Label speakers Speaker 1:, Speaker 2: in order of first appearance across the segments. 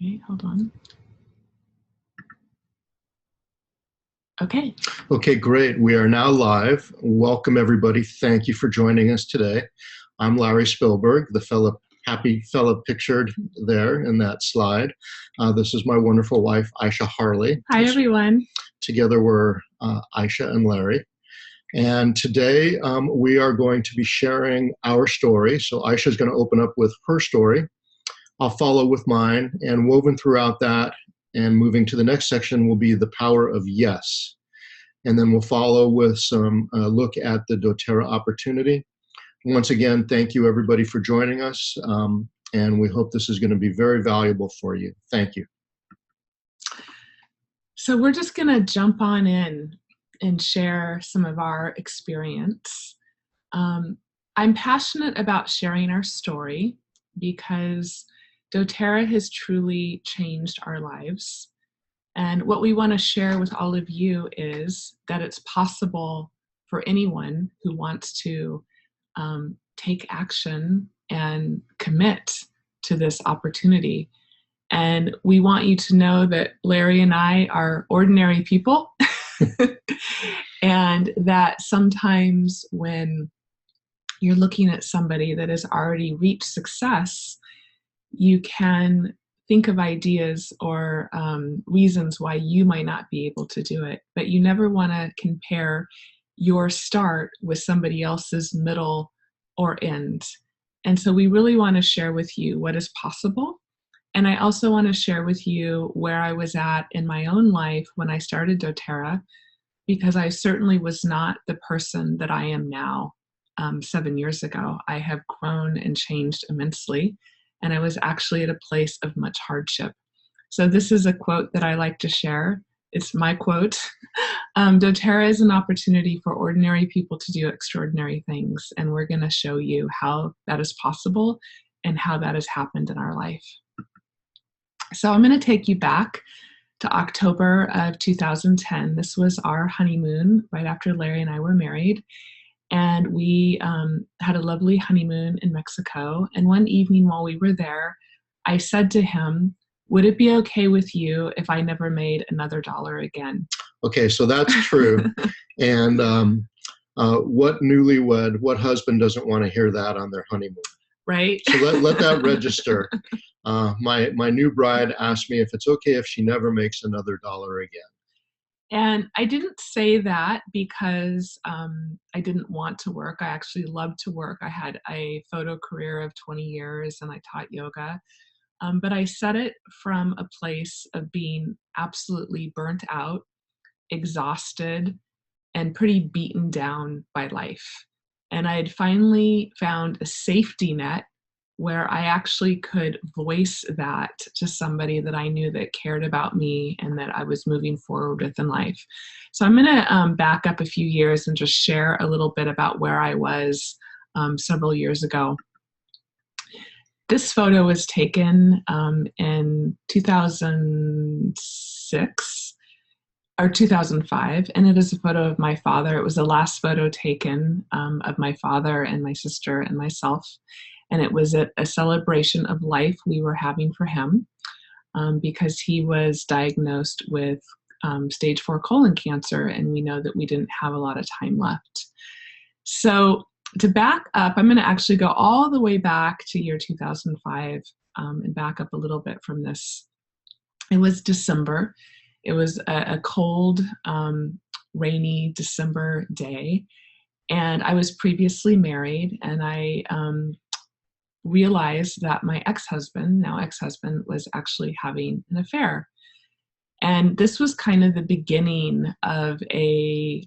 Speaker 1: Okay, hold on. Okay.
Speaker 2: Okay, great. We are now live. Welcome, everybody. Thank you for joining us today. I'm Larry Spilberg, the happy fellow pictured there in that slide. This is my wonderful wife, Aisha Harley.
Speaker 1: Hi, everyone.
Speaker 2: Together we're Aisha and Larry. And today we are going to be sharing our story. So Aisha is going to open up with her story. I'll follow with mine, and woven throughout that and moving to the next section will be the power of yes. And then we'll follow with some look at the Doterra opportunity. Once again, thank you everybody for joining us. And we hope this is going to be very valuable for you. Thank you.
Speaker 1: So we're just going to jump on in and share some of our experience. I'm passionate about sharing our story because Doterra has truly changed our lives. And what we want to share with all of you is that it's possible for anyone who wants to take action and commit to this opportunity. And we want you to know that Larry and I are ordinary people and that sometimes when you're looking at somebody that has already reached success, you can think of ideas or reasons why you might not be able to do it, but you never want to compare your start with somebody else's middle or end. And so we really want to share with you what is possible. And I also want to share with you where I was at in my own life when I started Doterra, because I certainly was not the person that I am now 7 years ago. I have grown and changed immensely. And I was actually at a place of much hardship. So this is a quote that I like to share. It's my quote. Doterra is an opportunity for ordinary people to do extraordinary things. And we're going to show you how that is possible and how that has happened in our life. So I'm going to take you back to October of 2010. This was our honeymoon right after Larry and I were married. And we had a lovely honeymoon in Mexico. And one evening while we were there, I said to him, would it be okay with you if I never made another dollar again?
Speaker 2: Okay, so that's true. And what husband doesn't want to hear that on their honeymoon?
Speaker 1: Right.
Speaker 2: So let that register. My new bride asked me if it's okay if she never makes another dollar again.
Speaker 1: And I didn't say that because I didn't want to work. I actually loved to work. I had a photo career of 20 years and I taught yoga. But I said it from a place of being absolutely burnt out, exhausted, and pretty beaten down by life. And I had finally found a safety net where I actually could voice that to somebody that I knew that cared about me and that I was moving forward with in life. So I'm gonna back up a few years and just share a little bit about where I was several years ago. This photo was taken in 2006 or 2005, and it is a photo of my father. It was the last photo taken of my father and my sister and myself. And it was a celebration of life we were having for him because he was diagnosed with stage 4 colon cancer, and we know that we didn't have a lot of time left. So to back up, I'm going to actually go all the way back to year 2005 and back up a little bit from this. It was December. It was a cold, rainy December day, and I was previously married, and I realized that my ex-husband was actually having an affair. And this was kind of the beginning of a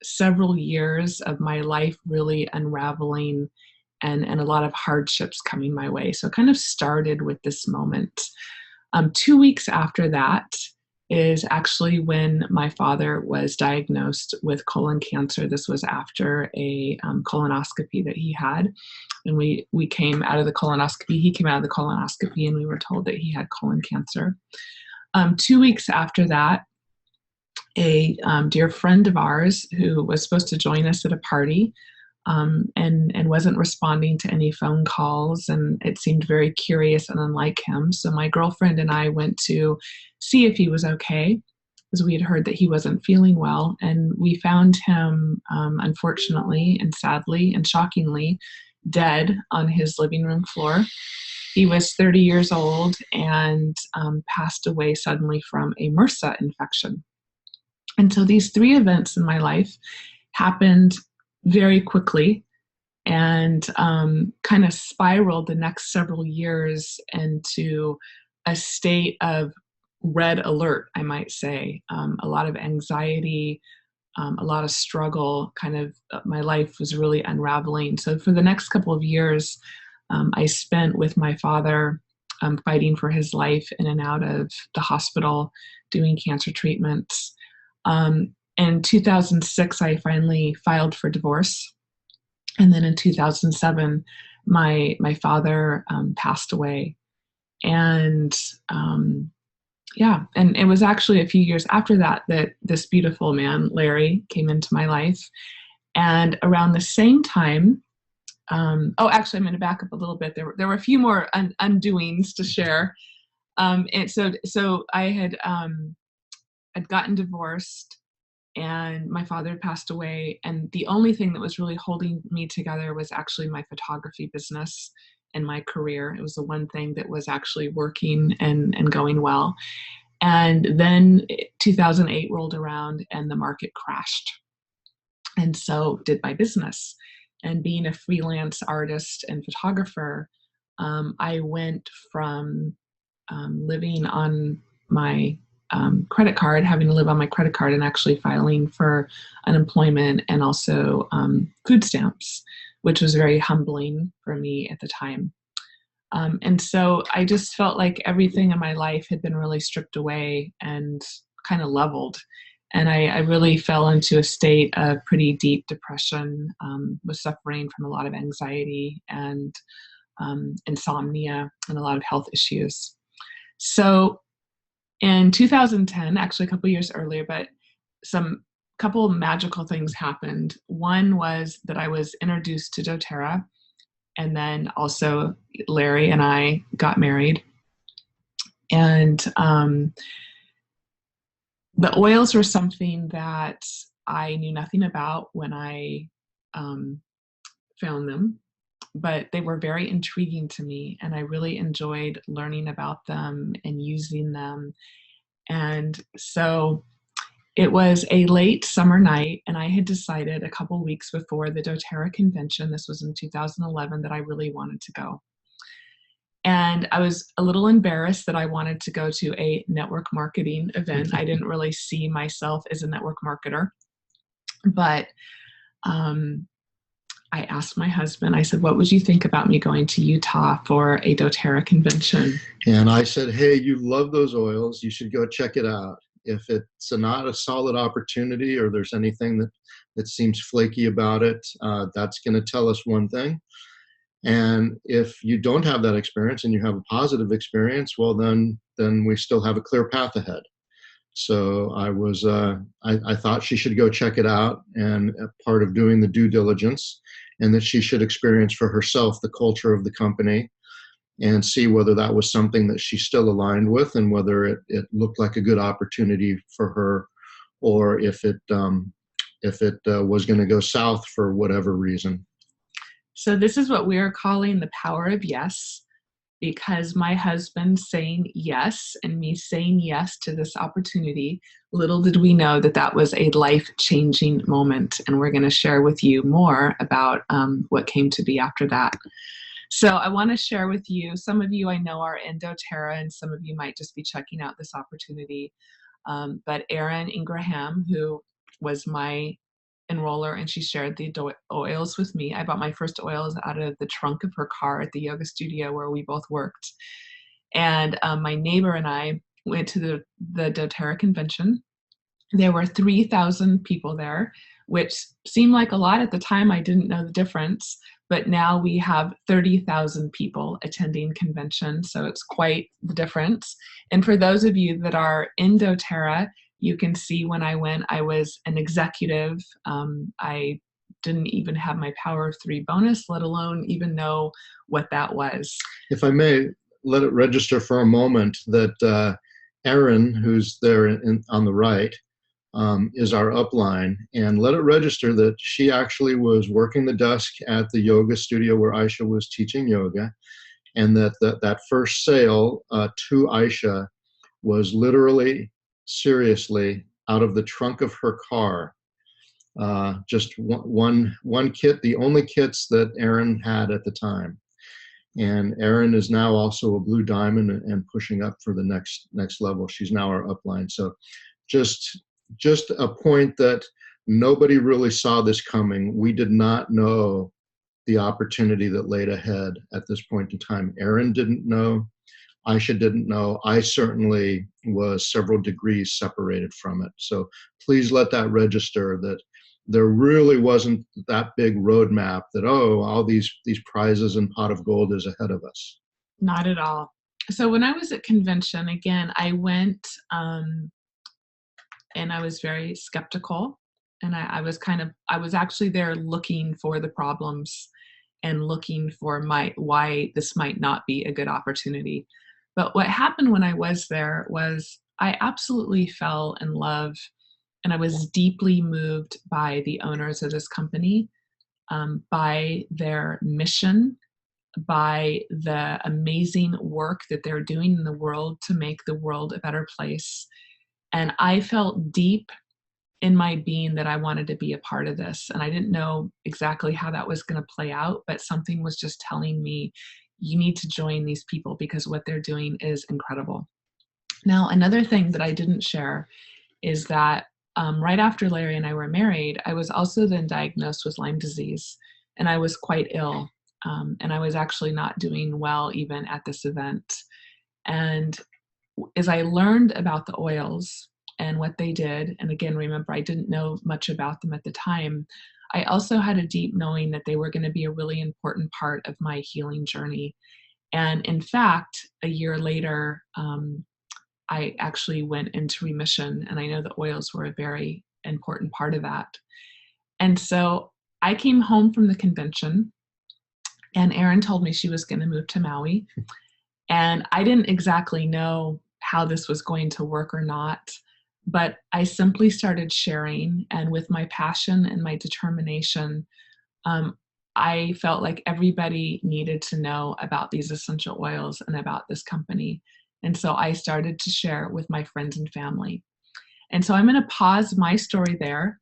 Speaker 1: several years of my life really unraveling and a lot of hardships coming my way. So it kind of started with this moment. 2 weeks after that is actually when my father was diagnosed with colon cancer. This was after a colonoscopy that he had. And we came out of the colonoscopy, he came out of the colonoscopy, and we were told that he had colon cancer. 2 weeks after that, a dear friend of ours who was supposed to join us at a party and wasn't responding to any phone calls, and it seemed very curious and unlike him. So my girlfriend and I went to see if he was okay, because we had heard that he wasn't feeling well, and we found him, unfortunately and sadly and shockingly, dead on his living room floor. He was 30 years old and passed away suddenly from a MRSA infection. And so these three events in my life happened very quickly, and kind of spiraled the next several years into a state of red alert, I might say. A lot of anxiety, a lot of struggle. Kind of my life was really unraveling. So for the next couple of years, I spent with my father, fighting for his life in and out of the hospital, doing cancer treatments. In 2006, I finally filed for divorce. And then in 2007, my father passed away. And yeah, and it was actually a few years after that that this beautiful man, Larry, came into my life. And around the same time, oh, actually, I'm going to back up a little bit. There were a few more undoings to share. And so I had gotten divorced, and my father had passed away. And the only thing that was really holding me together was actually my photography business and my career. It was the one thing that was actually working and going well. And then 2008 rolled around and the market crashed. And so did my business. And being a freelance artist and photographer, I went from living on my credit card, having to live on my credit card, and actually filing for unemployment and also food stamps, which was very humbling for me at the time. And so I just felt like everything in my life had been really stripped away and kind of leveled. And I really fell into a state of pretty deep depression, was suffering from a lot of anxiety and insomnia and a lot of health issues. So in 2010, actually a couple years earlier, but some couple of magical things happened. One was that I was introduced to Doterra, and then also Larry and I got married. And the oils were something that I knew nothing about when I found them, but they were very intriguing to me, and I really enjoyed learning about them and using them. And so it was a late summer night, and I had decided a couple weeks before the Doterra convention, this was in 2011, that I really wanted to go. And I was a little embarrassed that I wanted to go to a network marketing event. I didn't really see myself as a network marketer, but I asked my husband, I said, what would you think about me going to Utah for a Doterra convention?
Speaker 2: And I said, hey, you love those oils. You should go check it out. If it's not a solid opportunity, or there's anything that seems flaky about it, that's going to tell us one thing. And if you don't have that experience and you have a positive experience, well, then we still have a clear path ahead. So I thought she should go check it out, and a part of doing the due diligence, and that she should experience for herself the culture of the company and see whether that was something that she still aligned with, and whether it looked like a good opportunity for her, or if it was going to go south for whatever reason.
Speaker 1: So this is what we're calling the power of yes, because my husband saying yes and me saying yes to this opportunity, little did we know that that was a life-changing moment. And we're going to share with you more about what came to be after that. So I want to share with you, some of you I know are in Doterra, and some of you might just be checking out this opportunity. But Erin Ingraham, who was my enroller, and she shared the oils with me. I bought my first oils out of the trunk of her car at the yoga studio where we both worked. And my neighbor and I went to the Doterra convention. There were 3,000 people there, which seemed like a lot at the time. I didn't know the difference, but now we have 30,000 people attending convention. So it's quite the difference. And for those of you that are in Doterra, you can see when I went, I was an executive. I didn't even have my power of three bonus, let alone even know what that was.
Speaker 2: If I may, let it register for a moment that Erin, who's there on the right, is our upline, and let it register that she actually was working the desk at the yoga studio where Aisha was teaching yoga, and that first sale to Aisha was literally, seriously, out of the trunk of her car. Just one kit, the only kits that Erin had at the time. And Erin is now also a blue diamond and pushing up for the next level. She's now our upline. So just a point that nobody really saw this coming. We did not know the opportunity that laid ahead at this point in time. Erin didn't know. Aisha didn't know. I certainly was several degrees separated from it. So please let that register that there really wasn't that big roadmap that, oh, all these prizes and pot of gold is ahead of us.
Speaker 1: Not at all. So when I was at convention, again, I went and I was very skeptical. And I was actually there looking for the problems and looking for why this might not be a good opportunity. But what happened when I was there was I absolutely fell in love, and I was deeply moved by the owners of this company, by their mission, by the amazing work that they're doing in the world to make the world a better place. And I felt deep in my being that I wanted to be a part of this. And I didn't know exactly how that was going to play out, but something was just telling me, you need to join these people because what they're doing is incredible. Now, another thing that I didn't share is that right after Larry and I were married, I was also then diagnosed with Lyme disease, and I was quite ill. And I was actually not doing well even at this event. And as I learned about the oils and what they did, and again, remember, I didn't know much about them at the time, I also had a deep knowing that they were going to be a really important part of my healing journey. And in fact, a year later, I actually went into remission, and I know the oils were a very important part of that. And so I came home from the convention, and Erin told me she was going to move to Maui. And I didn't exactly know how this was going to work or not, but I simply started sharing. And with my passion and my determination, I felt like everybody needed to know about these essential oils and about this company. And so I started to share with my friends and family. And so I'm going to pause my story there,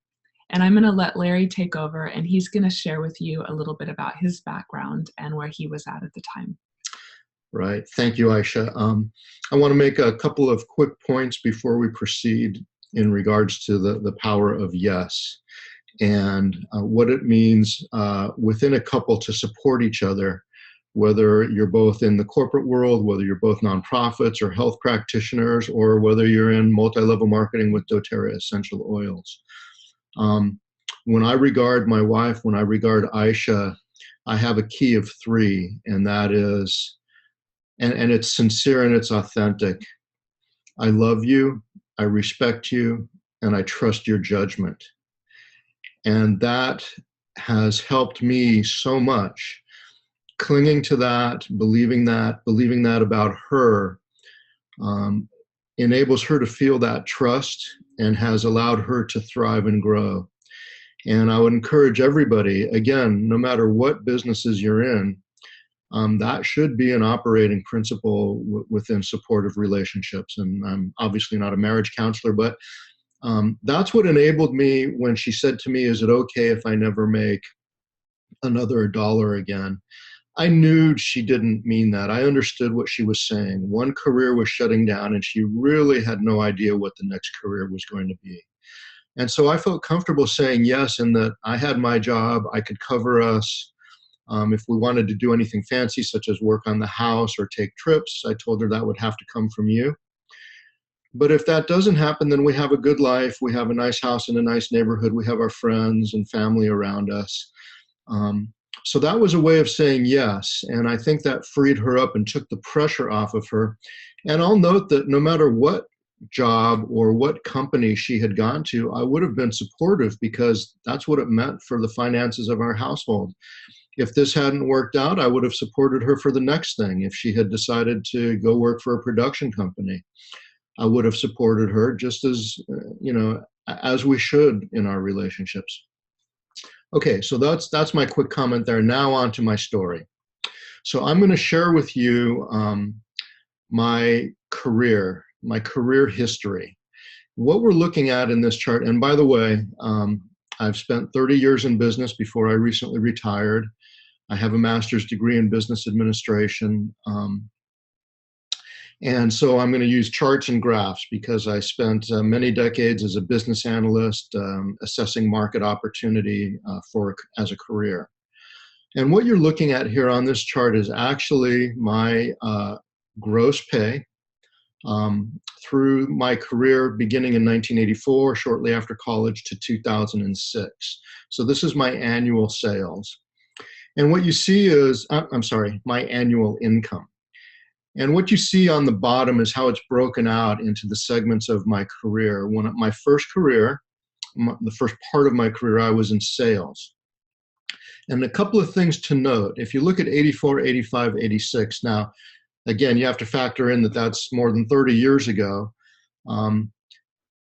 Speaker 1: and I'm going to let Larry take over, and he's going to share with you a little bit about his background and where he was at the time.
Speaker 2: Right. Thank you, Aisha. I want to make a couple of quick points before we proceed in regards to the power of yes and what it means within a couple to support each other, whether you're both in the corporate world, whether you're both nonprofits or health practitioners, or whether you're in multi-level marketing with Doterra essential oils. When I regard my wife, when I regard Aisha, I have a key of three, and that is, and it's sincere and it's authentic. I love you, I respect you, and I trust your judgment. And that has helped me so much. Clinging to that, believing that about her, enables her to feel that trust and has allowed her to thrive and grow. And I would encourage everybody, again, no matter what businesses you're in, that should be an operating principle within supportive relationships. And I'm obviously not a marriage counselor, but that's what enabled me when she said to me, is it okay if I never make another dollar again? I knew she didn't mean that. I understood what she was saying. One career was shutting down, and she really had no idea what the next career was going to be. And so I felt comfortable saying yes, in that I had my job, I could cover us. If we wanted to do anything fancy, such as work on the house or take trips, I told her that would have to come from you. But if that doesn't happen, then we have a good life. We have a nice house in a nice neighborhood. We have our friends and family around us. So that was a way of saying yes. And I think that freed her up and took the pressure off of her. And I'll note that no matter what job or what company she had gone to, I would have been supportive because that's what it meant for the finances of our household. If this hadn't worked out, I would have supported her for the next thing. If she had decided to go work for a production company, I would have supported her just as, as we should in our relationships. Okay, so that's my quick comment there. Now on to my story. So I'm going to share with you my career history. What we're looking at in this chart, and by the way, I've spent 30 years in business before I recently retired. I have a master's degree in business administration. And so I'm going to use charts and graphs because I spent many decades as a business analyst assessing market opportunity as a career. And what you're looking at here on this chart is actually my gross pay through my career beginning in 1984, shortly after college, to 2006. So this is my annual sales. And what you see is, my annual income. And what you see on the bottom is how it's broken out into the segments of my career. My first career, the first part of my career, I was in sales. And a couple of things to note. If you look at 84, 85, 86, now, again, you have to factor in that that's more than 30 years ago.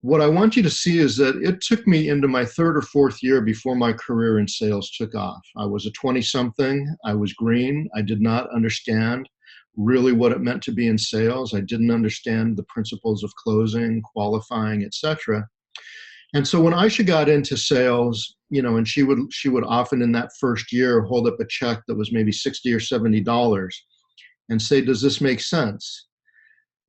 Speaker 2: What I want you to see is that it took me into my third or fourth year before my career in sales took off. I was a 20-something. I was green. I did not understand really what it meant to be in sales. I didn't understand the principles of closing, qualifying, etc. And so when Aisha got into sales, and she would often in that first year hold up a check that was maybe $60 or $70 and say, "Does this make sense?"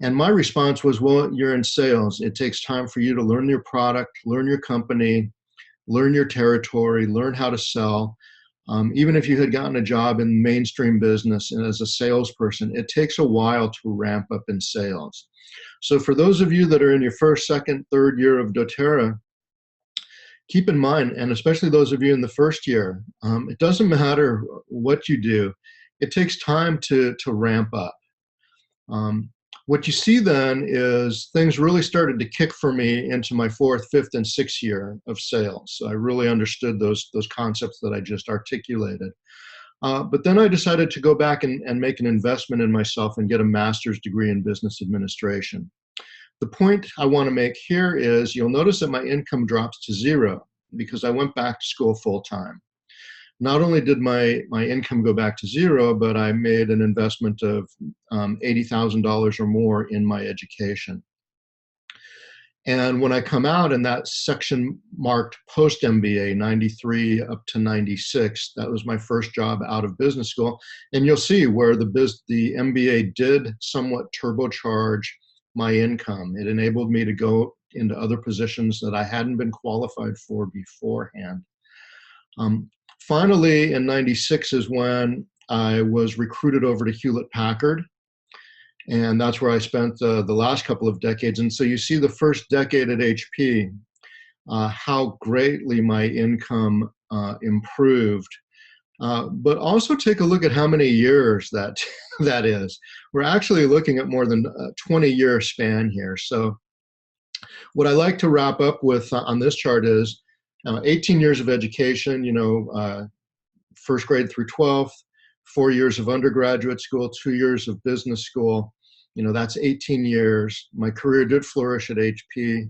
Speaker 2: And my response was, "Well, you're in sales. It takes time for you to learn your product, learn your company, learn your territory, learn how to sell. Even if you had gotten a job in mainstream business and as a salesperson, it takes a while to ramp up in sales." So for those of you that are in your first, second, third year of Doterra, keep in mind, and especially those of you in the first year, it doesn't matter what you do. It takes time to ramp up. What you see then is things really started to kick for me into my fourth, fifth, and sixth year of sales. So I really understood those concepts that I just articulated. But then I decided to go back and make an investment in myself and get a master's degree in business administration. The point I want to make here is you'll notice that my income drops to zero because I went back to school full time. Not only did my income go back to zero, but I made an investment of $80,000 or more in my education. And when I come out in that section marked post-MBA, 93 up to 96, that was my first job out of business school. And you'll see where the MBA did somewhat turbocharge my income. It enabled me to go into other positions that I hadn't been qualified for beforehand. Finally, in 96 is when I was recruited over to Hewlett-Packard. And that's where I spent the last couple of decades. And so you see the first decade at HP, how greatly my income improved. But also take a look at how many years that is. We're actually looking at more than a 20-year span here. So what I like to wrap up with on this chart is 18 years of education, first grade through 12th, 4 years of undergraduate school, 2 years of business school. That's 18 years. My career did flourish at HP.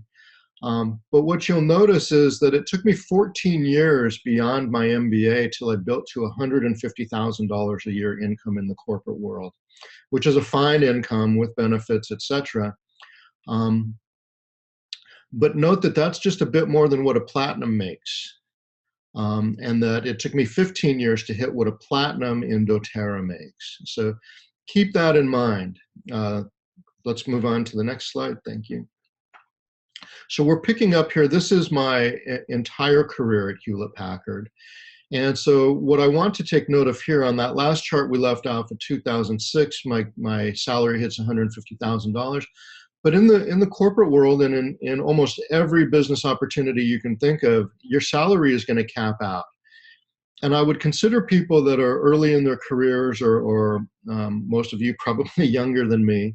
Speaker 2: But what you'll notice is that it took me 14 years beyond my MBA till I built to $150,000 a year income in the corporate world, which is a fine income with benefits, etc. But note that that's just a bit more than what a platinum makes. And that it took me 15 years to hit what a platinum in Doterra makes. So keep that in mind. Let's move on to the next slide. Thank you. So we're picking up here. This is my entire career at Hewlett-Packard. And so what I want to take note of here on that last chart we left off at 2006, my salary hits $150,000. But in the corporate world and in almost every business opportunity you can think of, your salary is going to cap out. And I would consider people that are early in their careers or most of you probably younger than me,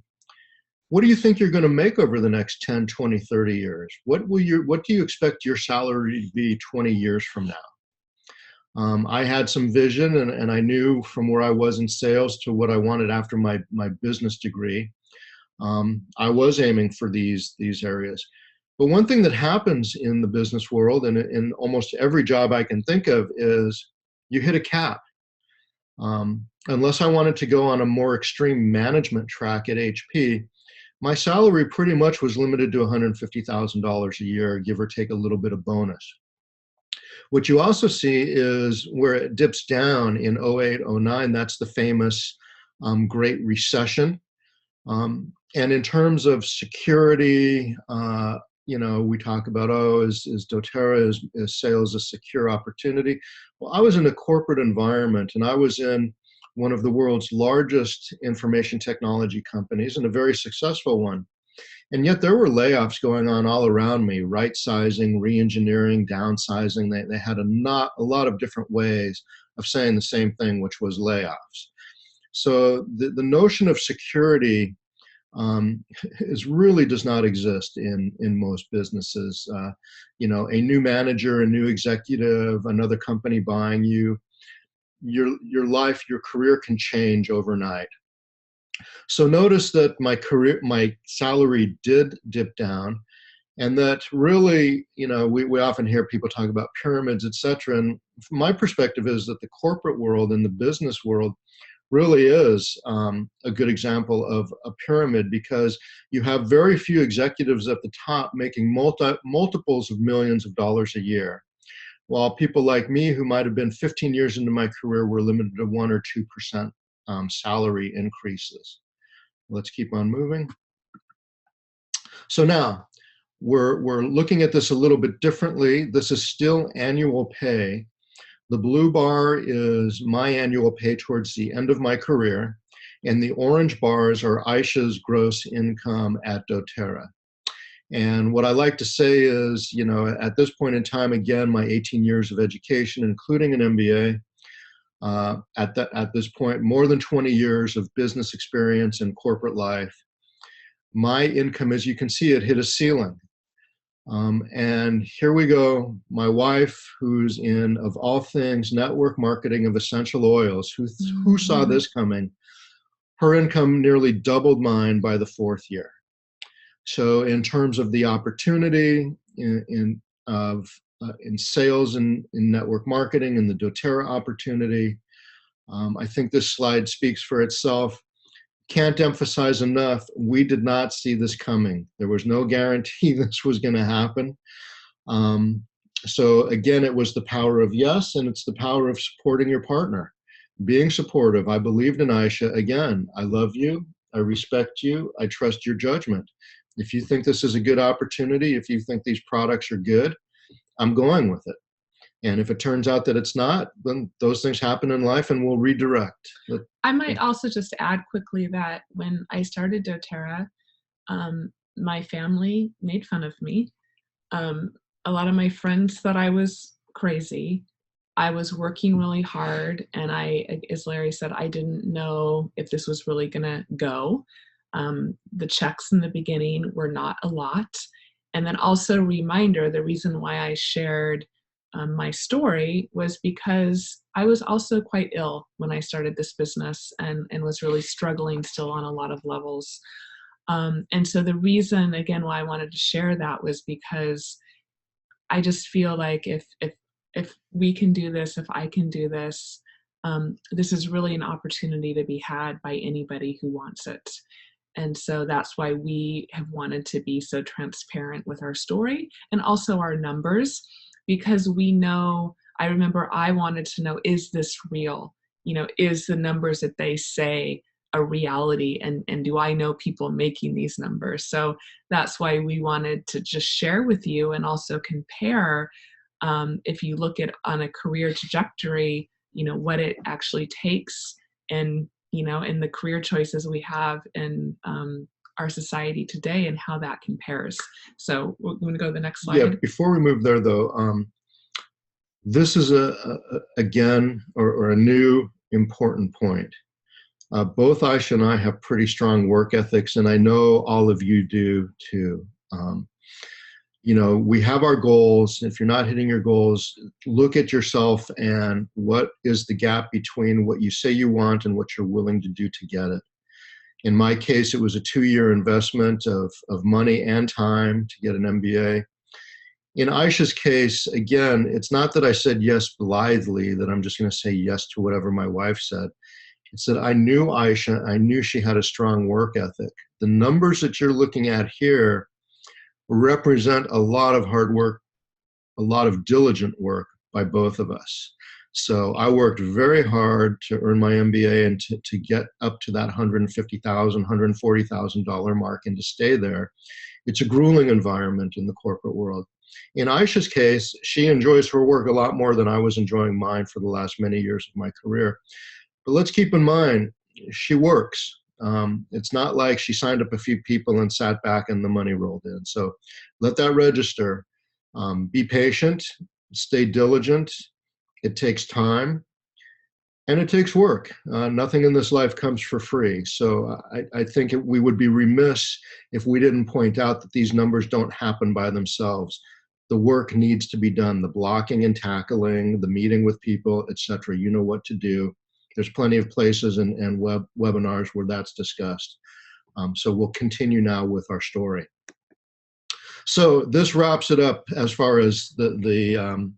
Speaker 2: what do you think you're going to make over the next 10, 20, 30 years? What do you expect your salary to be 20 years from now? I had some vision, and I knew from where I was in sales to what I wanted after my business degree. I was aiming for these areas. But one thing that happens in the business world, and in almost every job I can think of, is you hit a cap. Unless I wanted to go on a more extreme management track at HP, my salary pretty much was limited to $150,000 a year, give or take a little bit of bonus. What you also see is where it dips down in 08, 09, that's the famous Great Recession. And in terms of security, we talk about, is Doterra, is sales a secure opportunity? Well, I was in a corporate environment, and I was in one of the world's largest information technology companies, and a very successful one. And yet there were layoffs going on all around me, right sizing, re-engineering, downsizing. They had a lot of different ways of saying the same thing, which was layoffs. So the notion of security really does not exist in most businesses. A new manager, a new executive, another company buying you, your life, your career can change overnight. So notice that my salary did dip down, and that really, we often hear people talk about pyramids, etc. And from my perspective is that the corporate world and the business world really is a good example of a pyramid, because you have very few executives at the top making multiples of millions of dollars a year, while people like me, who might have been 15 years into my career, were limited to 1 or 2% salary increases. Let's keep on moving. So now we're looking at this a little bit differently. This is still annual pay. The blue bar is my annual pay towards the end of my career, and the orange bars are Aisha's gross income at Doterra. And what I like to say is, at this point in time, again, my 18 years of education, including an MBA, at this point, more than 20 years of business experience and corporate life, my income, as you can see, it hit a ceiling. And here we go. My wife, who's in, of all things, network marketing of essential oils, who saw this coming? Her income nearly doubled mine by the 4th year. So in terms of the opportunity in sales and in network marketing and the Doterra opportunity, I think this slide speaks for itself. Can't emphasize enough, we did not see this coming. There was no guarantee this was going to happen. So again, it was the power of yes, and it's the power of supporting your partner. Being supportive. I believed in Aisha. Again, I love you, I respect you, I trust your judgment. If you think this is a good opportunity, if you think these products are good, I'm going with it. And if it turns out that it's not, then those things happen in life, and we'll redirect.
Speaker 1: I might also just add quickly that when I started Doterra, my family made fun of me. A lot of my friends thought I was crazy. I was working really hard, and as Larry said, I didn't know if this was really gonna go. The checks in the beginning were not a lot. And then also reminder, the reason why I shared my story was because I was also quite ill when I started this business, and was really struggling still on a lot of levels. And so the reason, again, why I wanted to share that was because I just feel like if we can do this, if I can do this, this is really an opportunity to be had by anybody who wants it. And so that's why we have wanted to be so transparent with our story and also our numbers, because we know, I remember I wanted to know, is this real? Is the numbers that they say a reality? And do I know people making these numbers? So that's why we wanted to just share with you and also compare, if you look at on a career trajectory, what it actually takes, and in the career choices we have in our society today, and how that compares. So we're going to go to the next slide.
Speaker 2: Yeah, before we move there though, this is again a new important point. Both Aisha and I have pretty strong work ethics, and I know all of you do too. We have our goals. If you're not hitting your goals, look at yourself and what is the gap between what you say you want and what you're willing to do to get it. In my case, it was a 2-year investment of money and time to get an MBA. In Aisha's case, again, it's not that I said yes blithely, that I'm just going to say yes to whatever my wife said. It's that I knew Aisha, I knew she had a strong work ethic. The numbers that you're looking at here represent a lot of hard work, a lot of diligent work by both of us. So I worked very hard to earn my MBA and to get up to that $150,000, $140,000 mark and to stay there. It's a grueling environment in the corporate world. In Aisha's case, she enjoys her work a lot more than I was enjoying mine for the last many years of my career. But let's keep in mind, she works. It's not like she signed up a few people and sat back and the money rolled in. So let that register. Be patient, stay diligent. It takes time and it takes work. Nothing in this life comes for free. So I think we would be remiss if we didn't point out that these numbers don't happen by themselves. The work needs to be done, the blocking and tackling, the meeting with people, etc. You know what to do. There's plenty of places and webinars where that's discussed. So we'll continue now with our story. So this wraps it up as far as the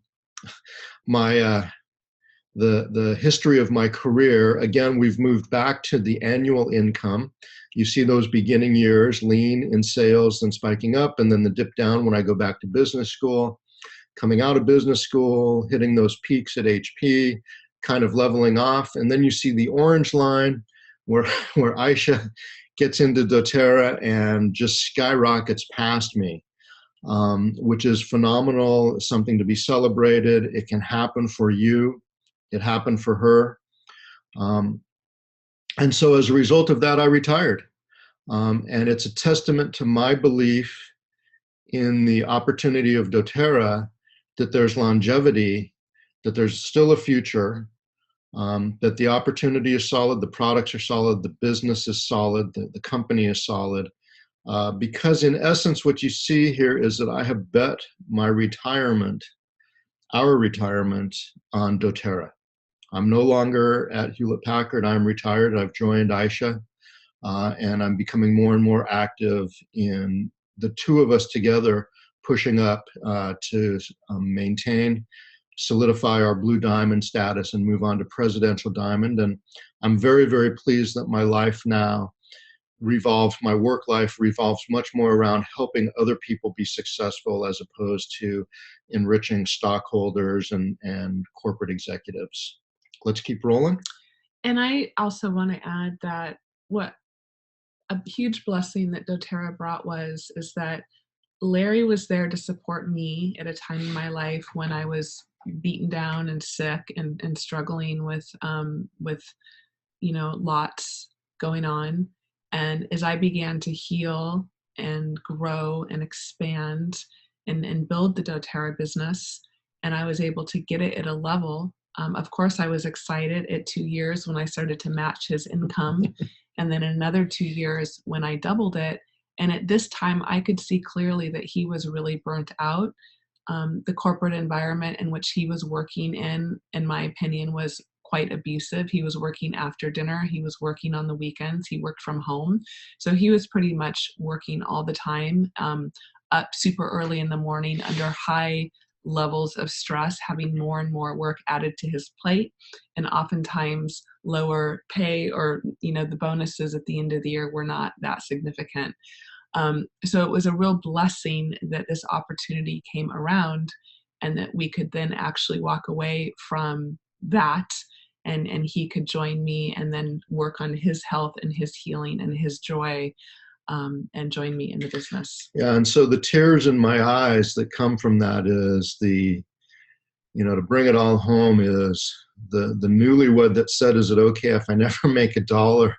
Speaker 2: history of my career. Again, we've moved back to the annual income. You see those beginning years, lean in sales, then spiking up, and then the dip down when I go back to business school. Coming out of business school, hitting those peaks at HP, kind of leveling off. And then you see the orange line where Aisha gets into Doterra and just skyrockets past me, which is phenomenal, something to be celebrated. It can happen for you. It happened for her. And so as a result of that, I retired. And it's a testament to my belief in the opportunity of Doterra, that there's longevity, that there's still a future, that the opportunity is solid, the products are solid, the business is solid, the company is solid. Because in essence, what you see here is that I have bet my retirement, our retirement, on Doterra. I'm no longer at Hewlett-Packard. I'm retired. I've joined Aisha, and I'm becoming more and more active in the two of us together, pushing up to maintain, solidify our blue diamond status and move on to presidential diamond. And I'm very, very pleased that my life now my work life revolves much more around helping other people be successful as opposed to enriching stockholders and corporate executives. Let's keep rolling.
Speaker 1: And I also want to add that what a huge blessing that Doterra brought is that Larry was there to support me at a time in my life when I was beaten down and sick and struggling with lots going on. And as I began to heal and grow and expand and build the Doterra business, and I was able to get it at a level. Of course, I was excited at 2 years when I started to match his income, and then another 2 years when I doubled it. And at this time, I could see clearly that he was really burnt out. The corporate environment in which he was working in my opinion, was quite abusive. He was working after dinner. He was working on the weekends. He worked from home. So he was pretty much working all the time, up super early in the morning under high levels of stress, having more and more work added to his plate, and oftentimes lower pay, or the bonuses at the end of the year were not that significant. So it was a real blessing that this opportunity came around, and that we could then actually walk away from that, and he could join me and then work on his health and his healing and his joy, and join me in the business.
Speaker 2: Yeah, and so the tears in my eyes that come from that is to bring it all home, is the newlywed that said, is it okay if I never make a dollar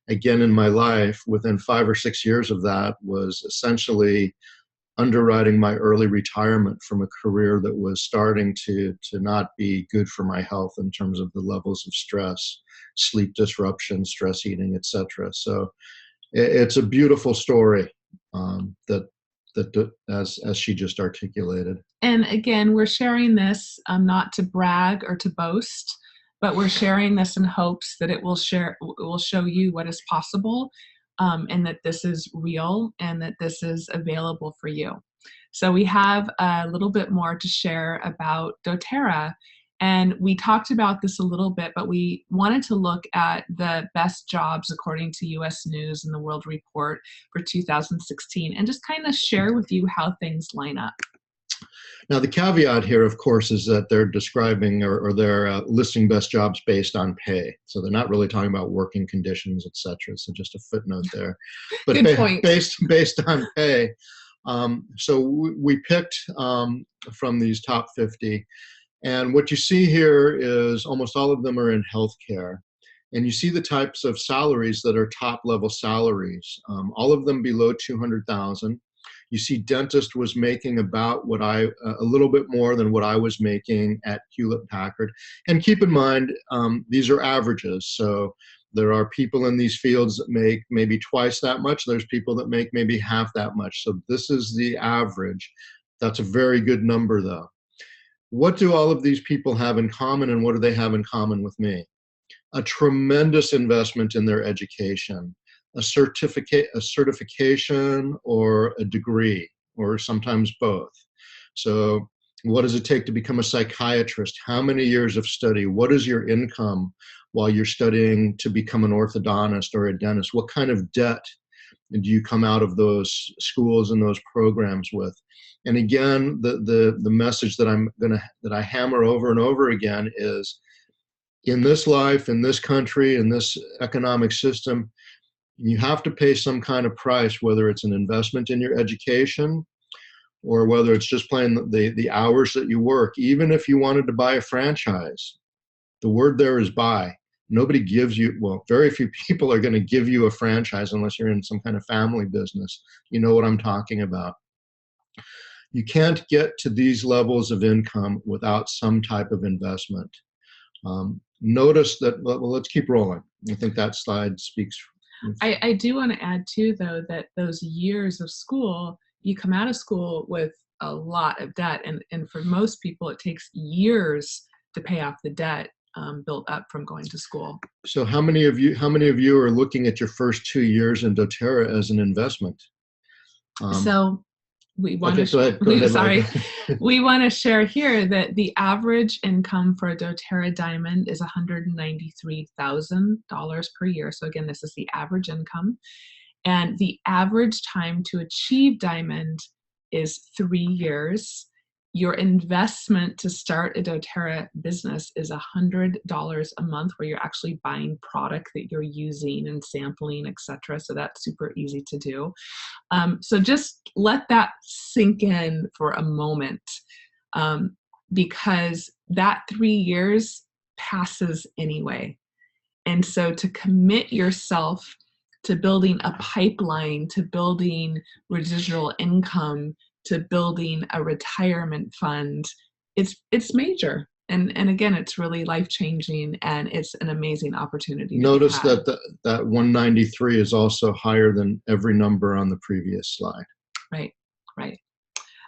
Speaker 2: again in my life? Within 5 or 6 years of that, was essentially underwriting my early retirement from a career that was starting to not be good for my health in terms of the levels of stress, sleep disruption, stress eating, etc. So it's a beautiful story, that as she just articulated.
Speaker 1: And again, we're sharing this not to brag or to boast, but we're sharing this in hopes that it will show you what is possible, and that this is real and that this is available for you. So we have a little bit more to share about Doterra. And we talked about this a little bit, but we wanted to look at the best jobs according to US News and the World Report for 2016 and just kind of share with you how things line up.
Speaker 2: Now, the caveat here, of course, is that they're describing or they're listing best jobs based on pay. So they're not really talking about working conditions, et cetera. So just a footnote there. But
Speaker 1: Good point.
Speaker 2: based on pay. So we picked from these top 50. And what you see here is almost all of them are in healthcare. And you see the types of salaries that are top level salaries, all of them below 200,000. You see dentist was making about a little bit more than what I was making at Hewlett Packard. And keep in mind, these are averages. So there are people in these fields that make maybe twice that much. There's people that make maybe half that much. So this is the average. That's a very good number though. What do all of these people have in common, and what do they have in common with me? A tremendous investment in their education, a certification or a degree, or sometimes both. So what does it take to become a psychiatrist? How many years of study? What is your income while you're studying to become an orthodontist or a dentist? What kind of debt do you come out of those schools and those programs with? And again, the message that I hammer over and over again is, in this life, in this country, in this economic system, you have to pay some kind of price, whether it's an investment in your education or whether it's just playing the hours that you work. Even if you wanted to buy a franchise, the word there is buy. Nobody gives you, well, very few people are going to give you a franchise unless you're in some kind of family business. You know what I'm talking about. You can't get to these levels of income without some type of investment. Notice that, well, let's keep rolling. I think that slide speaks.
Speaker 1: I do want to add too, though, that those years of school, you come out of school with a lot of debt. And for most people, it takes years to pay off the debt built up from going to school.
Speaker 2: So how many of you are looking at your first 2 years in Doterra as an investment?
Speaker 1: So we want we want to share here that the average income for a Doterra diamond is $193,000 per year. So again, this is the average income. And the average time to achieve diamond is 3 years. Your investment to start a Doterra business is $100 a month, where you're actually buying product that you're using and sampling, etc. So that's super easy to do. So just let that sink in for a moment, because that 3 years passes anyway. And so to commit yourself to building a pipeline, to building residual income, to building a retirement fund, it's major. And again, it's really life-changing, and it's an amazing opportunity.
Speaker 2: Notice that that 193 is also higher than every number on the previous slide.
Speaker 1: Right.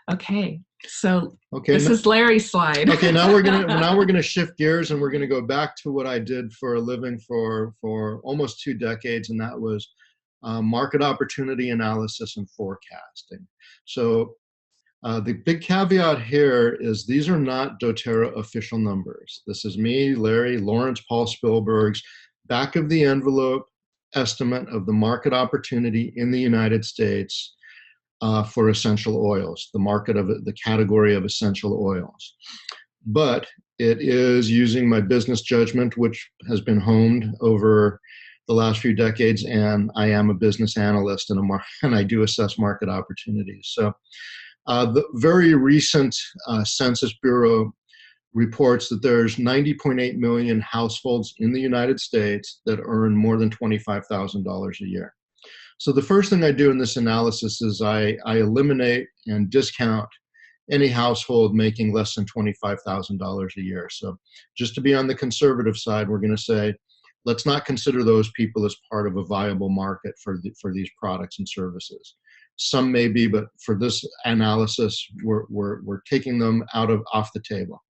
Speaker 1: Okay. So this is Larry's slide.
Speaker 2: Okay, now we're gonna shift gears, and we're gonna go back to what I did for a living for almost 2 decades, and that was market opportunity analysis and forecasting. So the big caveat here is these are not Doterra official numbers. This is me, Larry, Lawrence Paul Spilberg's back of the envelope estimate of the market opportunity in the United States for essential oils, the category of essential oils. But it is using my business judgment, which has been honed over the last few decades, and I am a business analyst and I do assess market opportunities. So the very recent Census Bureau reports that there's 90.8 million households in the United States that earn more than $25,000 a year. So the first thing I do in this analysis is I eliminate and discount any household making less than $25,000 a year. So just to be on the conservative side, we're going to say, let's not consider those people as part of a viable market for these products and services. Some may be, but for this analysis, we're taking them off the table.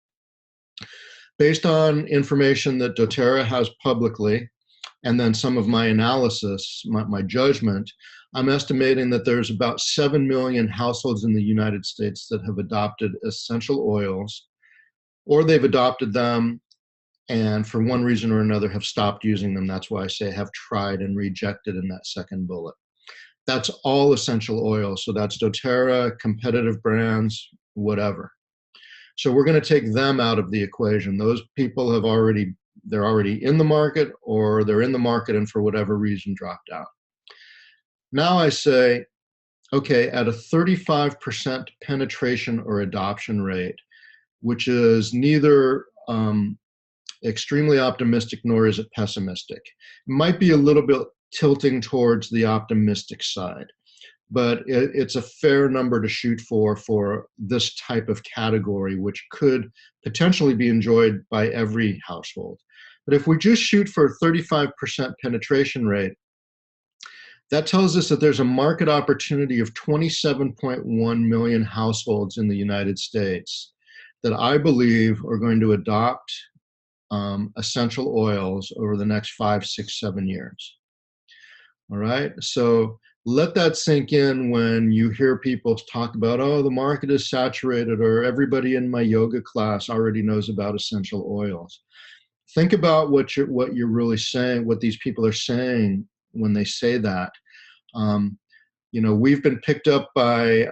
Speaker 2: Based on information that Doterra has publicly, and then some of my analysis, my judgment, I'm estimating that there's about 7 million households in the United States that have adopted essential oils, or they've adopted them and for one reason or another have stopped using them. That's why I say have tried and rejected in that second bullet. That's all essential oils. So that's Doterra, competitive brands, whatever. So we're going to take them out of the equation. Those people they're already in the market, or they're in the market and for whatever reason dropped out. Now I say, okay, at a 35% penetration or adoption rate, which is neither extremely optimistic nor is it pessimistic. It might be a little bit tilting towards the optimistic side, but it's a fair number to shoot for this type of category, which could potentially be enjoyed by every household. But if we just shoot for a 35% penetration rate, that tells us that there's a market opportunity of 27.1 million households in the United States that I believe are going to adopt essential oils over the next 5, 6, 7 years. All right, so let that sink in when you hear people talk about, oh, the market is saturated, or everybody in my yoga class already knows about essential oils. Think about what you're really saying, what these people are saying when they say that. We've been picked up by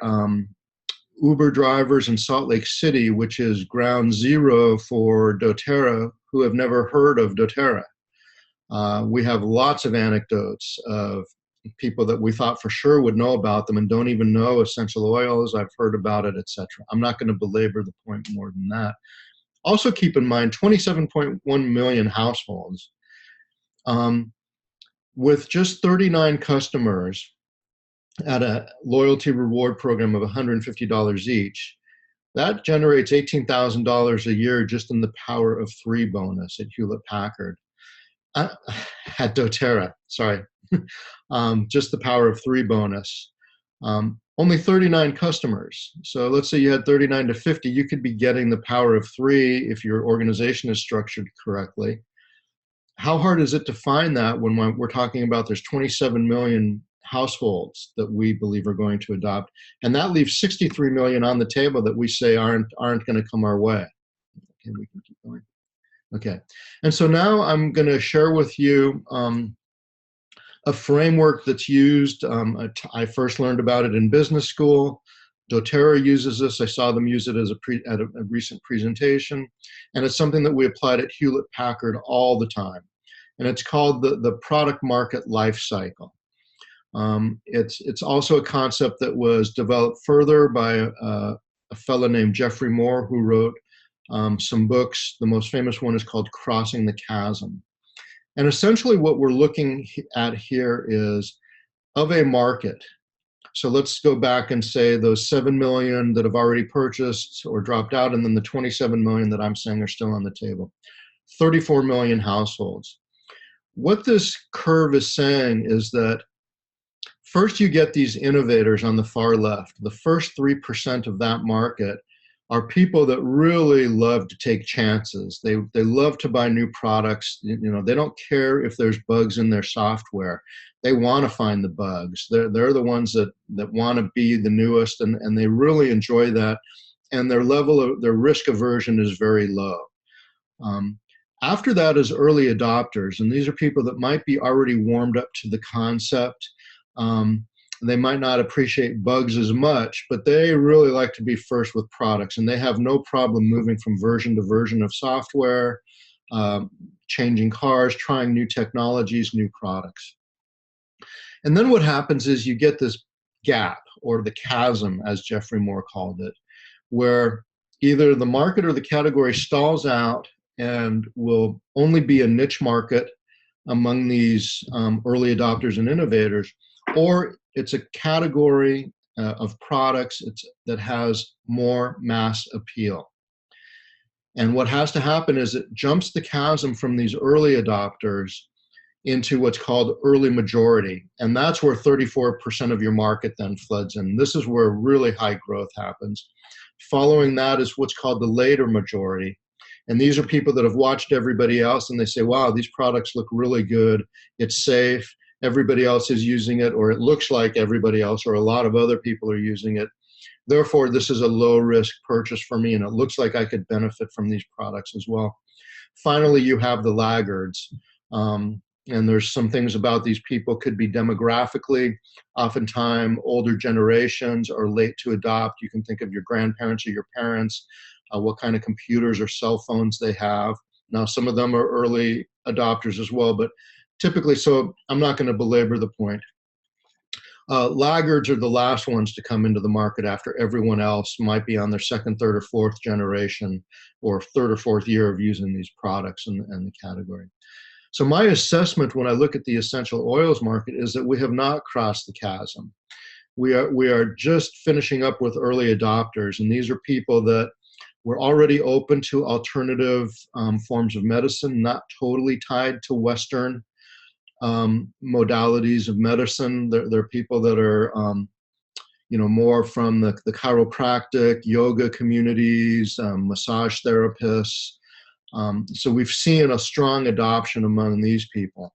Speaker 2: Uber drivers in Salt Lake City, which is ground zero for Doterra, who have never heard of Doterra. We have lots of anecdotes of people that we thought for sure would know about them and don't even know essential oils. I've heard about it, etc. I'm not going to belabor the point more than that. Also keep in mind, 27.1 million households with just 39 customers at a loyalty reward program of $150 each. That generates $18,000 a year just in the power of 3 bonus at Hewlett Packard. At Doterra, sorry. Just the power of 3 bonus. Only 39 customers. So let's say you had 39 to 50, you could be getting the power of 3 if your organization is structured correctly. How hard is it to find that when we're talking about there's 27 million households that we believe are going to adopt, and that leaves 63 million on the table that we say aren't going to come our way. Okay, we can keep going. Okay, and so now I'm going to share with you a framework that's used. I first learned about it in business school. Doterra uses this. I saw them use it as at a recent presentation, and it's something that we applied at Hewlett Packard all the time. And it's called the product market life cycle. It's also a concept that was developed further by a fellow named Jeffrey Moore, who wrote some books. The most famous one is called Crossing the Chasm. And essentially what we're looking at here is of a market. So let's go back and say those 7 million that have already purchased or dropped out, and then the 27 million that I'm saying are still on the table. 34 million households. What this curve is saying is that first you get these innovators on the far left. The first 3% of that market are people that really love to take chances. They love to buy new products. They don't care if there's bugs in their software. They want to find the bugs. They're the ones that want to be the newest, and they really enjoy that. And their risk aversion is very low. After that is early adopters, and these are people that might be already warmed up to the concept. They might not appreciate bugs as much, but they really like to be first with products, and they have no problem moving from version to version of software, changing cars, trying new technologies, new products. And then what happens is you get this gap, or the chasm, as Jeffrey Moore called it, where either the market or the category stalls out and will only be a niche market among these early adopters and innovators, or it's a category of products that has more mass appeal. And what has to happen is it jumps the chasm from these early adopters into what's called early majority. And that's where 34% of your market then floods in. This is where really high growth happens. Following that is what's called the later majority. And these are people that have watched everybody else and they say, wow, these products look really good. It's safe. Everybody else is using it, or it looks like everybody else, or a lot of other people are using it. Therefore, this is a low risk purchase for me, and it looks like I could benefit from these products as well. Finally, you have the laggards. And there's some things about these people could be demographically, oftentimes older generations are late to adopt. You can think of your grandparents or your parents, what kind of computers or cell phones they have. Now, some of them are early adopters as well, but typically, so I'm not going to belabor the point. Laggards are the last ones to come into the market after everyone else might be on their second, third, or fourth generation, or third or fourth year of using these products in the category. So my assessment when I look at the essential oils market is that we have not crossed the chasm. We are just finishing up with early adopters, and these are people that were already open to alternative forms of medicine, not totally tied to Western modalities of medicine. They're people that are, more from the chiropractic, yoga communities, massage therapists. So we've seen a strong adoption among these people.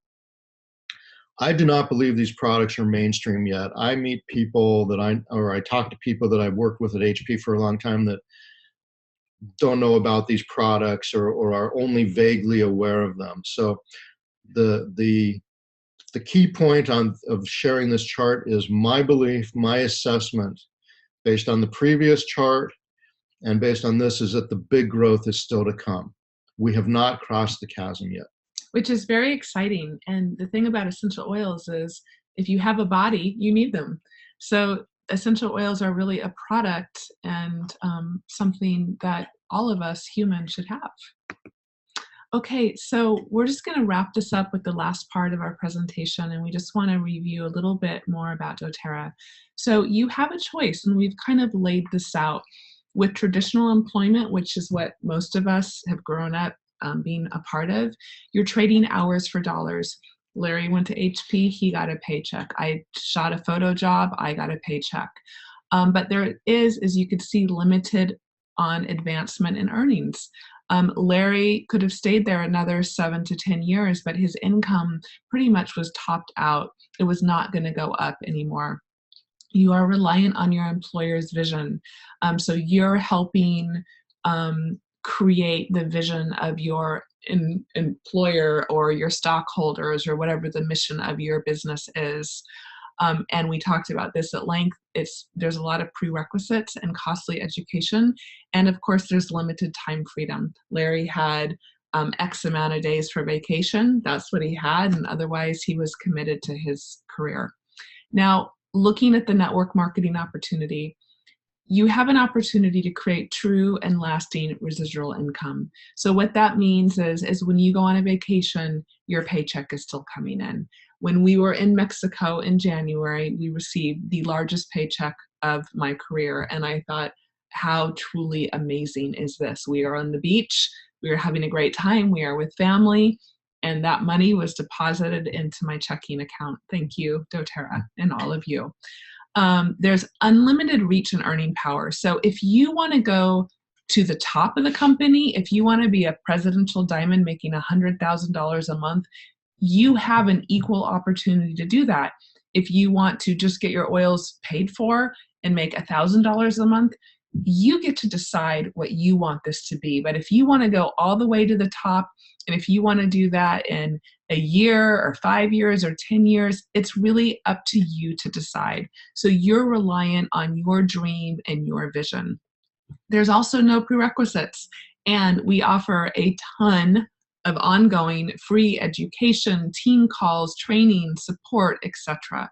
Speaker 2: I do not believe these products are mainstream yet. I meet people that I talk to people that I've worked with at HP for a long time that don't know about these products or are only vaguely aware of them. So the key point of sharing this chart is my belief, my assessment, based on the previous chart and based on this, is that the big growth is still to come. We have not crossed the chasm yet.
Speaker 1: Which is very exciting. And the thing about essential oils is if you have a body, you need them. So essential oils are really a product and something that all of us humans should have. Okay, so we're just going to wrap this up with the last part of our presentation, and we just want to review a little bit more about Doterra. So you have a choice, and we've kind of laid this out with traditional employment, which is what most of us have grown up being a part of. You're trading hours for dollars. Larry went to HP, he got a paycheck. I shot a photo job, I got a paycheck. But there is, as you could see, limited on advancement in earnings. Larry could have stayed there another 7 to 10 years, but his income pretty much was topped out. It was not going to go up anymore. You are reliant on your employer's vision. So you're helping create the vision of your employer or your stockholders or whatever the mission of your business is. And we talked about this at length. There's a lot of prerequisites and costly education. And of course, there's limited time freedom. Larry had X amount of days for vacation. That's what he had. And otherwise, he was committed to his career. Now, looking at the network marketing opportunity, you have an opportunity to create true and lasting residual income. So what that means is when you go on a vacation, your paycheck is still coming in. When we were in Mexico in January, we received the largest paycheck of my career. And I thought, how truly amazing is this? We are on the beach, we are having a great time, we are with family, and that money was deposited into my checking account. Thank you, Doterra, and all of you. There's unlimited reach and earning power. So if you want to go to the top of the company, if you want to be a presidential diamond making $100,000 a month, you have an equal opportunity to do that. If you want to just get your oils paid for and make $1,000 a month, you get to decide what you want this to be. But if you want to go all the way to the top, and if you want to do that in a year or 5 years or 10 years, it's really up to you to decide. So you're reliant on your dream and your vision. There's also no prerequisites, and we offer a ton of ongoing free education, team calls, training, support, etc.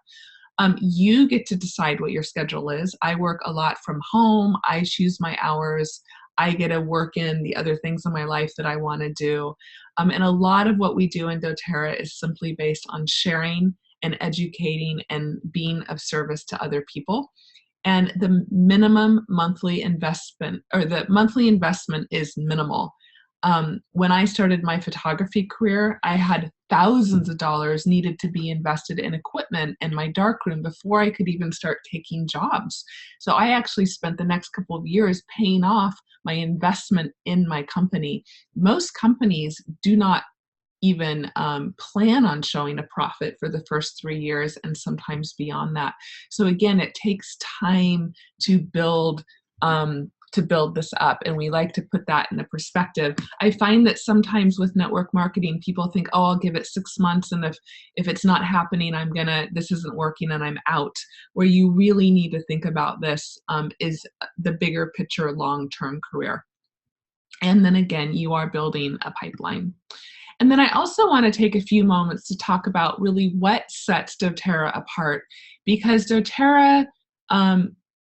Speaker 1: You get to decide what your schedule is. I work a lot from home. I choose my hours. I get to work in the other things in my life that I want to do. And a lot of what we do in Doterra is simply based on sharing and educating and being of service to other people. And the minimum monthly investment, or the monthly investment, is minimal. When I started my photography career, I had thousands of dollars needed to be invested in equipment in my darkroom before I could even start taking jobs. So I actually spent the next couple of years paying off my investment in my company. Most companies do not even plan on showing a profit for the first 3 years, and sometimes beyond that. So again, it takes time to build this up, and we like to put that in a perspective. I find that sometimes with network marketing, people think, oh, I'll give it 6 months, and if it's not happening, this isn't working and I'm out. Where you really need to think about this is the bigger picture, long-term career. And then again, you are building a pipeline. And then I also want to take a few moments to talk about really what sets Doterra apart, because Doterra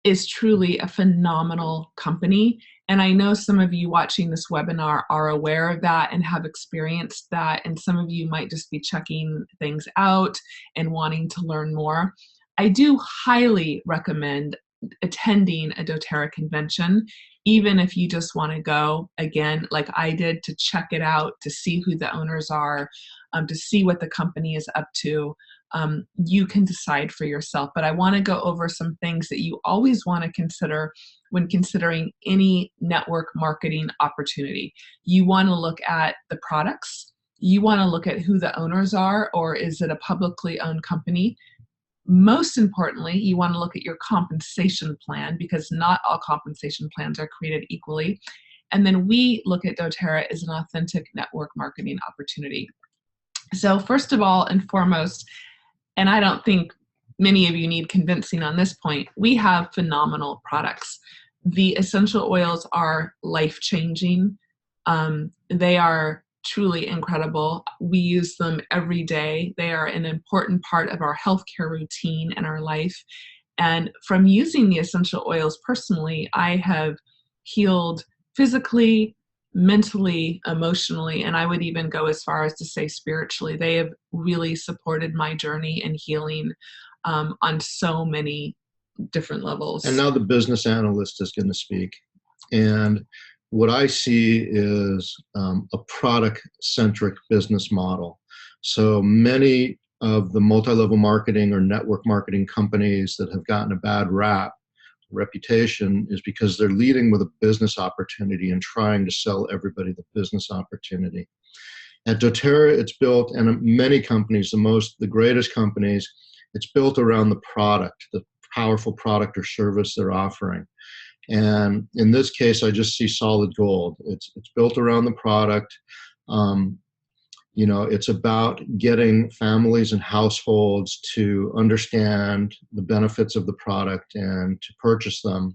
Speaker 1: is truly a phenomenal company. And I know some of you watching this webinar are aware of that and have experienced that. And some of you might just be checking things out and wanting to learn more. I do highly recommend attending a Doterra convention, even if you just want to go, again, like I did, to check it out, to see who the owners are, to see what the company is up to. You can decide for yourself, but I want to go over some things that you always want to consider when considering any network marketing opportunity. You want to look at the products. You want to look at who the owners are, or is it a publicly owned company? Most importantly, you want to look at your compensation plan, because not all compensation plans are created equally. And then we look at Doterra as an authentic network marketing opportunity. So first of all and foremost, and I don't think many of you need convincing on this point, we have phenomenal products. The essential oils are life-changing. They are truly incredible. We use them every day. They are an important part of our healthcare routine and our life. And from using the essential oils personally, I have healed physically, mentally, emotionally, and I would even go as far as to say spiritually. They have really supported my journey in healing on so many different levels.
Speaker 2: And now the business analyst is going to speak. And what I see is a product-centric business model. So many of the multi-level marketing or network marketing companies that have gotten a bad reputation is because they're leading with a business opportunity and trying to sell everybody the business opportunity. At Doterra, it's built, and many companies, the greatest companies, it's built around the product, the powerful product or service they're offering. And in this case, I just see solid gold. It's built around the product. It's about getting families and households to understand the benefits of the product and to purchase them.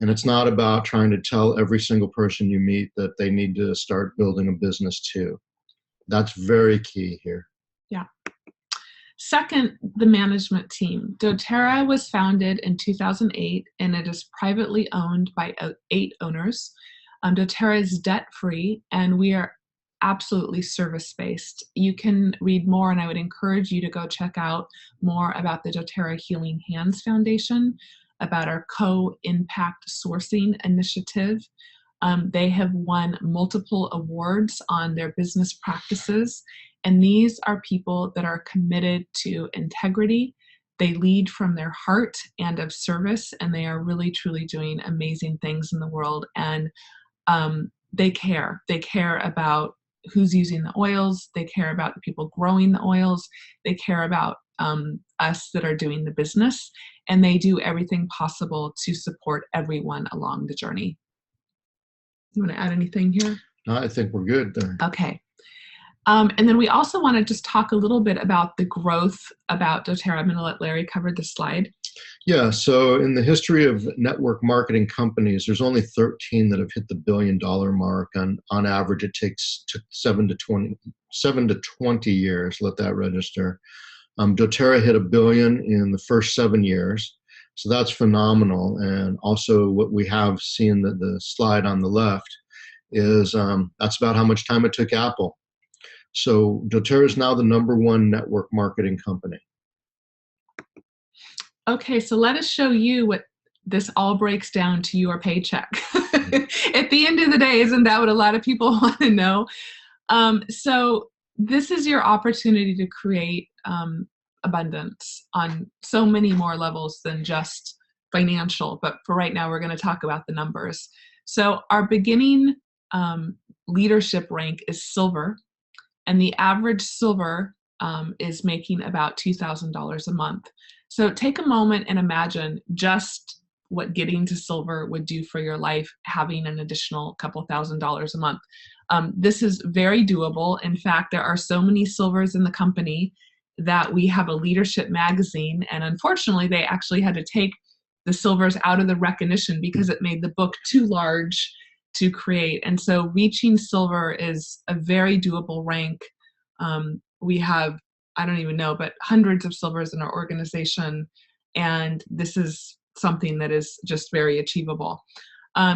Speaker 2: And it's not about trying to tell every single person you meet that they need to start building a business too. That's very key here.
Speaker 1: Yeah. Second, the management team. Doterra was founded in 2008, and it is privately owned by 8 owners. Doterra is debt-free, and we are absolutely service-based. You can read more, and I would encourage you to go check out more about the Doterra Healing Hands Foundation, about our co-impact sourcing initiative. They have won multiple awards on their business practices. And these are people that are committed to integrity. They lead from their heart and of service, and they are really, truly doing amazing things in the world. And they care. They care about who's using the oils. They care about the people growing the oils. They care about us that are doing the business. And they do everything possible to support everyone along the journey. You want to add anything here?
Speaker 2: No, I think we're good there.
Speaker 1: Okay. And then we also want to just talk a little bit about the growth about Doterra. I'm going to let Larry cover the slide.
Speaker 2: Yeah, so in the history of network marketing companies, there's only 13 that have hit the $1 billion mark. On average, it took 7 to 20 years. Let that register. Doterra hit $1 billion in the first 7 years. So that's phenomenal. And also what we have seen, the slide on the left, is that's about how much time it took Apple. So Doterra is now the #1 network marketing company.
Speaker 1: Okay, so let us show you what this all breaks down to your paycheck. At the end of the day, isn't that what a lot of people want to know? So this is your opportunity to create abundance on so many more levels than just financial. But for right now, we're going to talk about the numbers. So our beginning leadership rank is silver, and the average silver is making about $2,000 a month. So take a moment and imagine just what getting to silver would do for your life, having an additional couple $1,000s a month. This is very doable. In fact, there are so many silvers in the company that we have a leadership magazine, and unfortunately, they actually had to take the silvers out of the recognition because it made the book too large to create. And so reaching silver is a very doable rank. We have, I don't even know, but hundreds of silvers in our organization, and this is something that is just very achievable.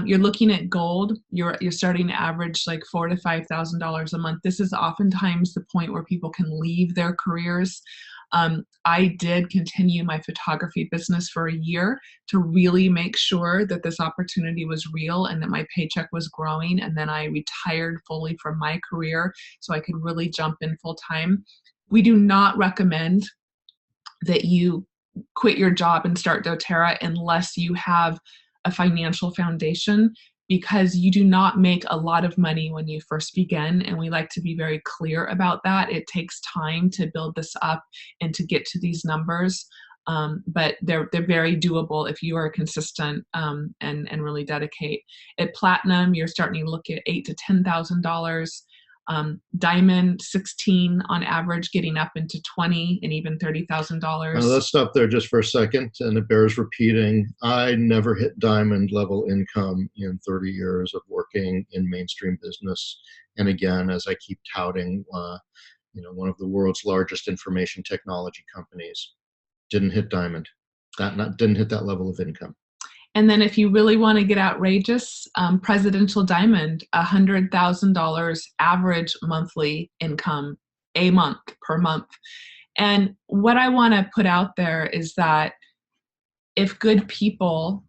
Speaker 1: You're looking at gold. You're starting to average like $4,000 to $5,000 a month. This is oftentimes the point where people can leave their careers. I did continue my photography business for a year to really make sure that this opportunity was real and that my paycheck was growing. And then I retired fully from my career so I could really jump in full time. We do not recommend that you quit your job and start Doterra unless you have a financial foundation, because you do not make a lot of money when you first begin, and we like to be very clear about that. It takes time to build this up and to get to these numbers, but they're very doable if you are consistent and really dedicate. At platinum, you're starting to look at $8,000 to $10,000. Diamond 16 on average, getting up into 20 and even $30,000.
Speaker 2: Let's stop there just for a second, and it bears repeating. I never hit diamond level income in 30 years of working in mainstream business. And again, as I keep touting, one of the world's largest information technology companies didn't hit diamond. Didn't hit that level of income.
Speaker 1: And then if you really want to get outrageous, presidential diamond, $100,000 average monthly income per month. And what I want to put out there is that if good people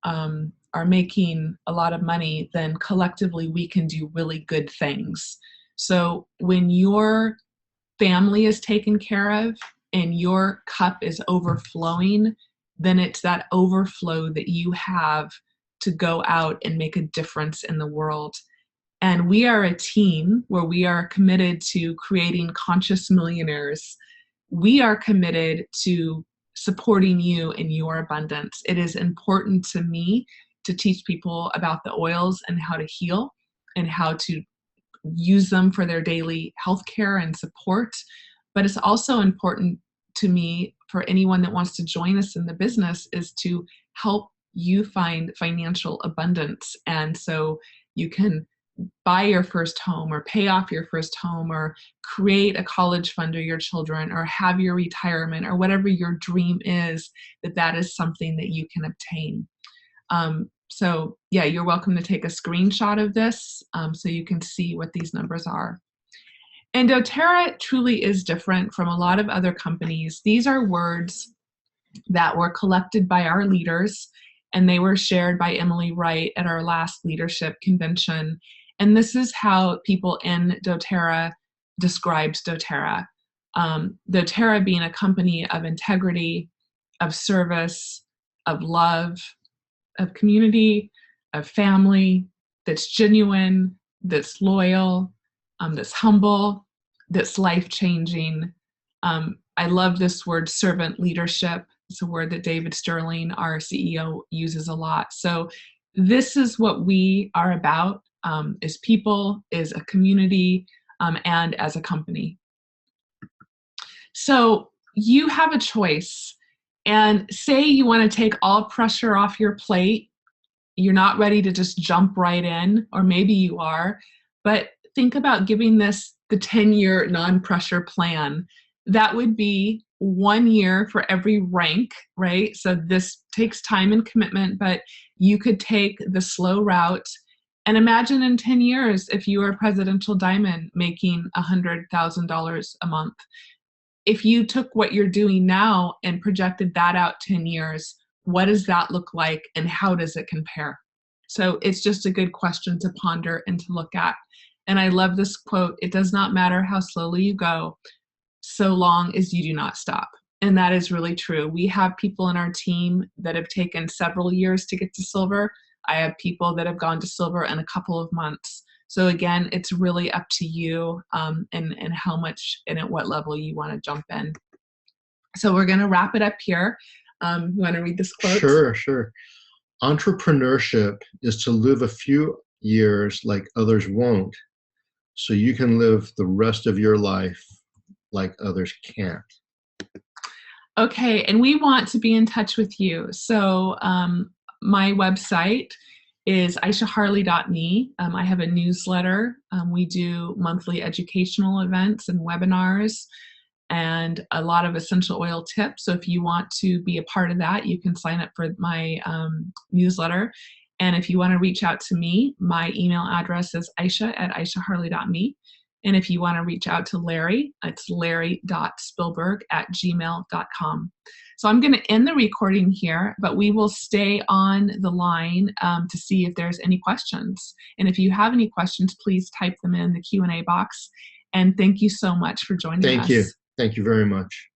Speaker 1: are making a lot of money, then collectively we can do really good things. So when your family is taken care of and your cup is overflowing, then it's that overflow that you have to go out and make a difference in the world. And we are a team where we are committed to creating conscious millionaires. We are committed to supporting you in your abundance. It is important to me to teach people about the oils and how to heal and how to use them for their daily health care and support. But it's also important to me for anyone that wants to join us in the business is to help you find financial abundance. And so you can buy your first home or pay off your first home or create a college fund for your children or have your retirement or whatever your dream is, that is something that you can obtain. So yeah, you're welcome to take a screenshot of this so you can see what these numbers are. And Doterra truly is different from a lot of other companies. These are words that were collected by our leaders, and they were shared by Emily Wright at our last leadership convention. And this is how people in Doterra described Doterra. Doterra being a company of integrity, of service, of love, of community, of family, that's genuine, that's loyal, that's humble, that's life-changing. I love this word, servant leadership. It's a word that David Sterling, our CEO, uses a lot. So this is what we are about as people, as a community, and as a company. So you have a choice. And say you want to take all pressure off your plate. You're not ready to just jump right in, or maybe you are, but think about giving this the 10-year non-pressure plan. That would be 1 year for every rank, right? So this takes time and commitment, but you could take the slow route. And imagine in 10 years, if you are presidential diamond making $100,000 a month. if you took what you're doing now and projected that out 10 years, what does that look like and how does it compare? So it's just a good question to ponder and to look at. And I love this quote: it does not matter how slowly you go, so long as you do not stop. And that is really true. We have people in our team that have taken several years to get to silver. I have people that have gone to silver in a couple of months. So again, it's really up to you, and how much and at what level you want to jump in. So we're going to wrap it up here. You want to read this quote?
Speaker 2: Sure, sure. Entrepreneurship is to live a few years like others won't, so you can live the rest of your life like others can't.
Speaker 1: Okay, and we want to be in touch with you. So my website is aishaharley.me. I have a newsletter. We do monthly educational events and webinars and a lot of essential oil tips. So if you want to be a part of that, you can sign up for my newsletter. And if you want to reach out to me, my email address is aisha@aishaharley.me. And if you want to reach out to Larry, it's larry.spilberg@gmail.com. So I'm going to end the recording here, but we will stay on the line to see if there's any questions. And if you have any questions, please type them in the Q&A box. And thank you so much for joining us.
Speaker 2: Thank you. Thank you very much.